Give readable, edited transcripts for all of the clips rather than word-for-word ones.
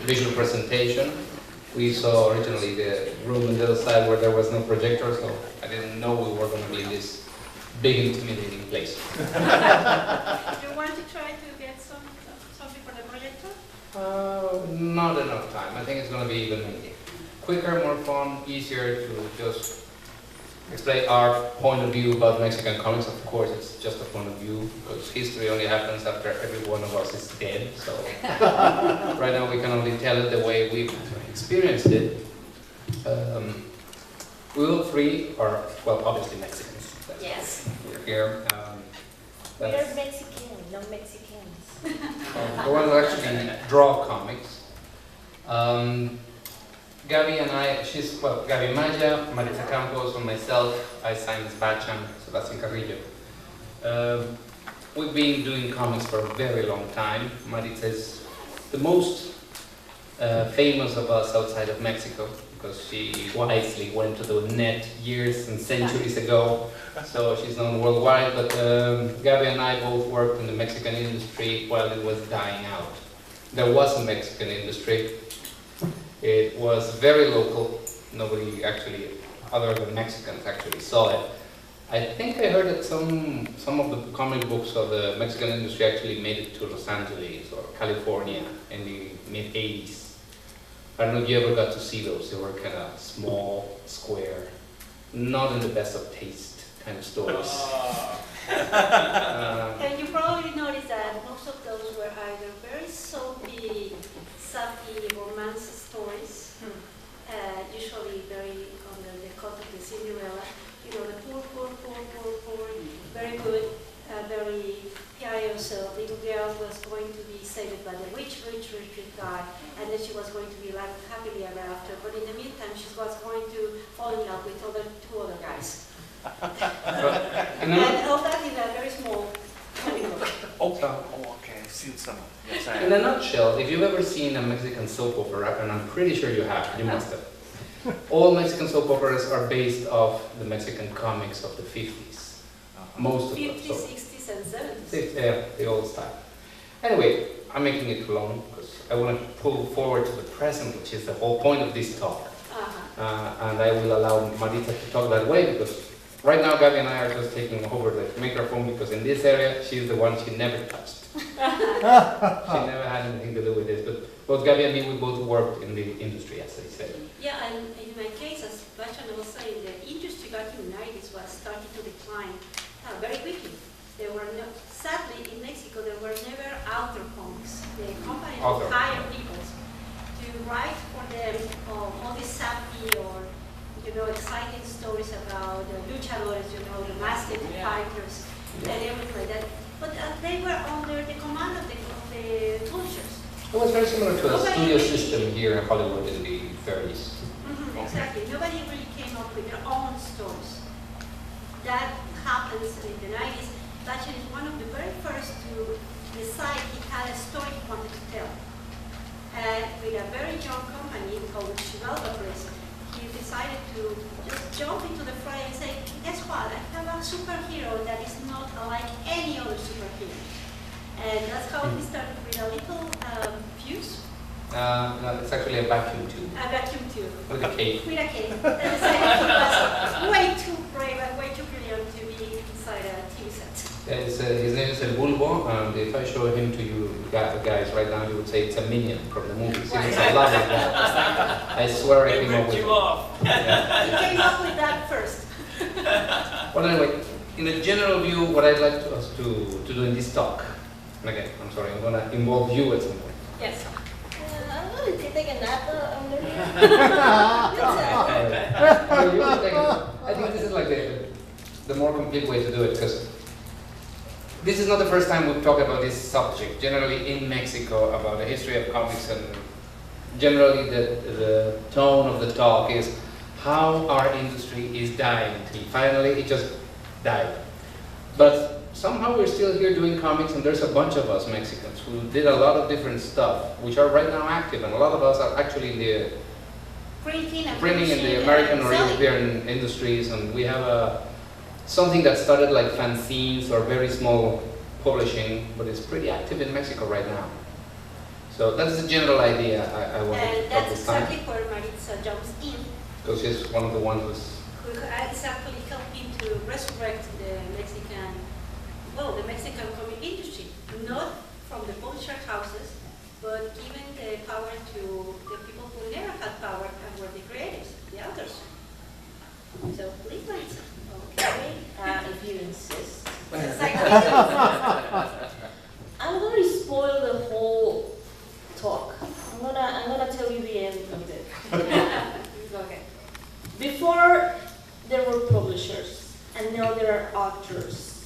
visual presentation. We saw originally the room on the other side where there was no projector, so I didn't know we were going to be in this big, intimidating place. Do you want to try to get something for the projector? Not enough time. I think it's going to be even quicker, more fun, easier to just explain our point of view about Mexican comics. Of course, it's just a point of view because history only happens after every one of us is dead. So right now we can only tell it the way we've experienced it. We all three are, well, obviously Mexicans. Yes. We're here. We are Mexican, not Mexicans. The one who actually draw comics. Gaby and I, Gaby Maya, Maritza Campos, and myself, I signed Bachan, Sebastián Carrillo. We've been doing comics for a very long time. Maritza is the most famous of us outside of Mexico because she wisely went to the net years and centuries ago, so she's known worldwide. But Gaby and I both worked in the Mexican industry while it was dying out. There was a Mexican industry. It was very local. Nobody actually, other than Mexicans, actually saw it. I think I heard that some of the comic books of the Mexican industry actually made it to Los Angeles or California in the mid-80s. I don't know if you ever got to see those. They were kind of small, square, not in the best of taste kind of stories. And you probably noticed that most of those were either very soapy, sappy romance stories, usually very under the cut of the Cinderella. You know, the poor, very good, very pious little girl was going to be saved by the rich guy, and then she was going to be like happily ever after. But in the meantime, she was going to fall in love with two other guys. And all that in a very small comic book. Okay, I've seen some. Yes, I In have. a nutshell, if you've ever seen a Mexican soap opera, and I'm pretty sure you have, you must have. All Mexican soap operas are based off the Mexican comics of the 50s. Most of them. 50s, So, 60s, and 70s. yeah, the old style. Anyway, I'm making it too long because I want to pull forward to the present, which is the whole point of this talk. And I will allow Maritza to talk that way because right now Gaby and I are just taking over the microphone because in this area she's the one she never touched. She never had anything to do with this, but both Gaby and me, we both worked in the industry, as I said. Yeah, and in my case, as Bachan was saying, the industry back in the 90s was starting to decline very quickly. There were no, sadly, in Mexico, there were never author comics. The companies would hire people to write for them all these sappy or, exciting stories about luchadores, the masked fighters and everything like that. But they were under the command of the publishers. It was very similar to a studio system here in Hollywood in the 30s. Exactly. Nobody really came up with their own stories. That happens in the 90s. Bachan is one of the very first to decide he had a story he wanted to tell. And with a very young company called Xibalba Press, he decided to just jump into the fray and say, guess what, I have a superhero that is not like any other superhero. And that's how he started with a little fuse. No, it's actually a vacuum tube. A vacuum tube. With a cape. With a cape. And decided he was way too brave and way too brilliant to be inside a TV set. His name is El Bulbo, and if I show him to you guys right now, you would say it's a minion from the movies. It's a lot like that. I swear I came up with it. Yeah. He came up with that first. Well, anyway, in a general view, what I'd like us to do in this talk, and again, I'm sorry, I'm going to involve you at some point. Yes. I'm going to take a nap under here. I think this is like the more complete way to do it because this is not the first time we've talked about this subject. Generally in Mexico about the history of comics, and generally the tone of the talk is how our industry is dying. Finally, it just died. But somehow we're still here doing comics, and there's a bunch of us Mexicans who did a lot of different stuff, which are right now active, and a lot of us are actually in the printing in the American or European industries, and we have something that started like fanzines or very small publishing, but it's pretty active in Mexico right now. So that's the general idea I want And to talk that's this time, exactly where Maritza jumps in, because she's one of the ones who's who is actually helping to resurrect the Mexican comic industry, not from the publisher houses, but giving the power to the people who never had power and were the creators, the authors. So please, Maritza. Okay, if you insist. Exactly. I'm going to spoil the whole talk. I'm gonna tell you the end of it. Okay. Before there were publishers, and now there are authors.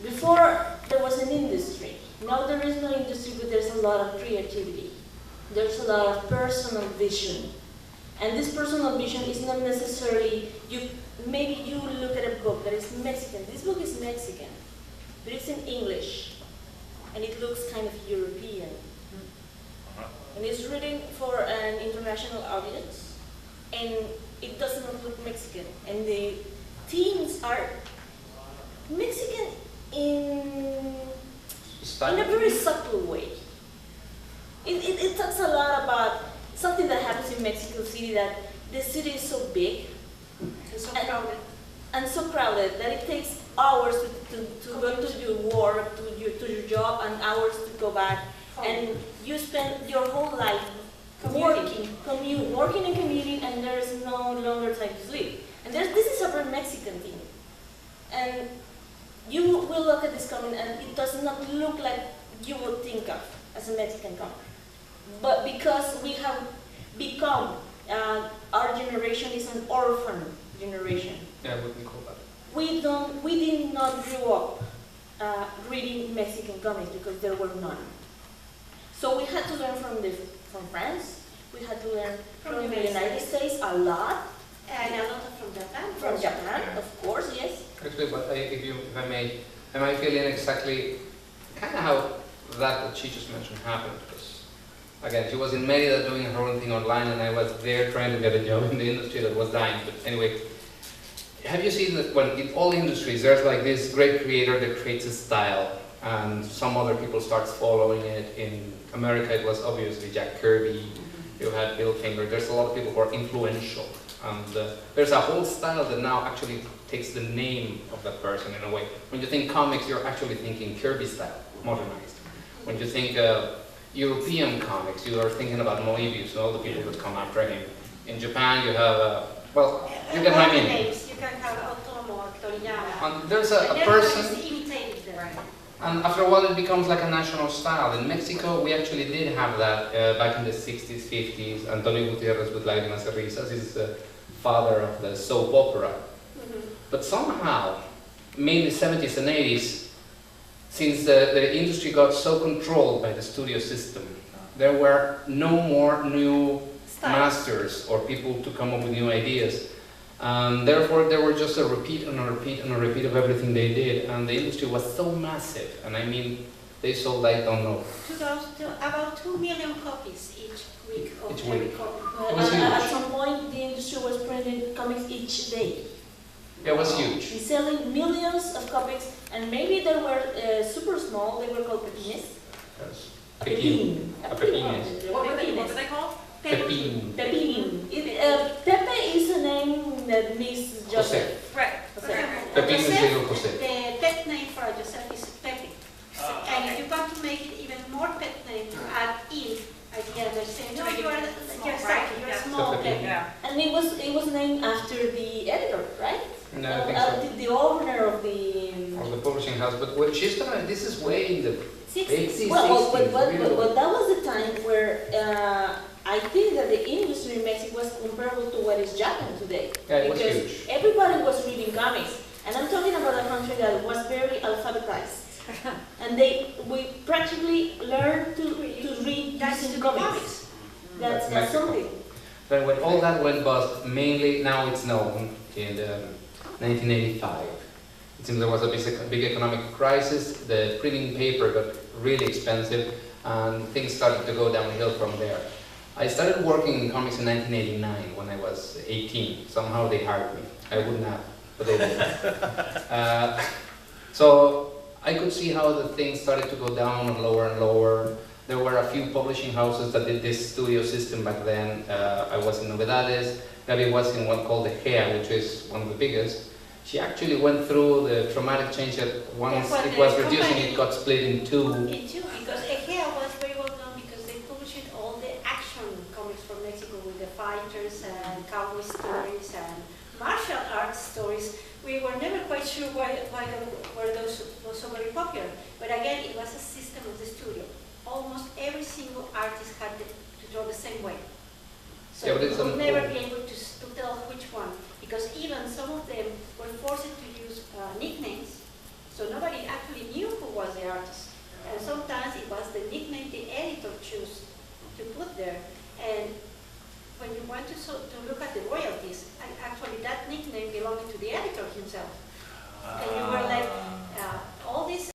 Before there was an industry. Now there is no industry, but there's a lot of creativity. There's a lot of personal vision. And this personal vision is not necessarily, maybe you look at a book that is Mexican. This book is Mexican, but it's in English, and it looks kind of European. And it's written for an international audience, and it does not look Mexican. And the themes are Mexican in a very subtle way. It talks a lot about something that happens in Mexico City, that the city is so big and so crowded that it takes hours to go to your work, to your job, and hours to go back. And you spend your whole life working and commuting, and there's no longer time to sleep. And this is a very Mexican thing. And you will look at this comic, and it does not look like you would think of as a Mexican comic. But because we have become, our generation is an orphan generation. Yeah, we can call that. We did not grow up reading Mexican comics because there were none. So we had to learn from France. We had to learn from the United States a lot. And a lot from Japan. From Japan, of course, yes. Actually, but if I may, am I feeling exactly kind of how that she just mentioned happened? Because again, she was in Merida doing her own thing online, and I was there trying to get a job in the industry that was dying. But anyway, have you seen that when in all industries there's like this great creator that creates a style, and some other people starts following it? In America, it was obviously Jack Kirby. You had Bill Finger. There's a lot of people who are influential. And there's a whole style that now actually takes the name of that person in a way. When you think comics, you're actually thinking Kirby style, modernized. When you think European comics, you are thinking about Moebius and all the people that come after him. In Japan, you have, well, you get my meaning. Names. You can have Otomo or Toriyama. And there's a And person, everybody's imitated them. and after a while it becomes like a national style. In Mexico, we actually did have that back in the 60s, 50s. Antonio Gutierrez with Lágrimas y Risas is the father of the soap opera. But somehow, mainly 70s and 80s, since the industry got so controlled by the studio system, there were no more new masters or people to come up with new ideas. Therefore, there were just a repeat and a repeat and a repeat of everything they did, and the industry was so massive. And I mean, they sold, I don't know, About 2 million copies each week of Each every week. copy. At some point, the industry was printing comics each day. yeah, it was huge. He's selling millions of copies, and maybe they were super small. They were called pepines. Yes. Pepin. Pepines. What were they called? Pepin. Pepin. Pepe is a name that means Joseph. Right. Pepin is little Jose. The pet name for Joseph is Pepe. And if you want to make it even more pet name to add in at the end, they're saying, no, you're a small So Pepe. Pepe. Yeah. And it was named after the editor, right? No, I think so. The owner of the. Of the publishing house, but what she's talking, this is way in the 80s, Well, 60s, really. but that was the time where I think that the industry in Mexico was comparable to what is Japan today. Yeah, it was because huge. everybody was reading comics. And I'm talking about a country that was very alphabetized. And we practically learned to read That's using the comics. comics. That's Mexico. something. But when all that went bust, mainly now it's known in 1985. It seems there was a big economic crisis, the printing paper got really expensive, and things started to go downhill from there. I started working in comics in 1989 when I was 18. Somehow they hired me. I wouldn't have, but they did. So I could see how the things started to go down and lower, There were a few publishing houses that did this studio system back then. I was in Novedades, Gabi was in one called the GEA, which is one of the biggest. She actually went through the traumatic change that once Well, it the was reducing, company- it got split in two. In two, because Egea was very well known because they published all the action comics from Mexico with the fighters and cowboy stories and martial arts stories. We were never quite sure why were those was so very popular. But again, it was a system of the studio. Almost every single artist had to draw the same way. So Yeah, but you it's would an- never be able to tell which one, because even some of them were forced to use nicknames, so nobody actually knew who was the artist. And sometimes it was the nickname the editor chose to put there. And when you want to look at the royalties, actually that nickname belonged to the editor himself. And you were like,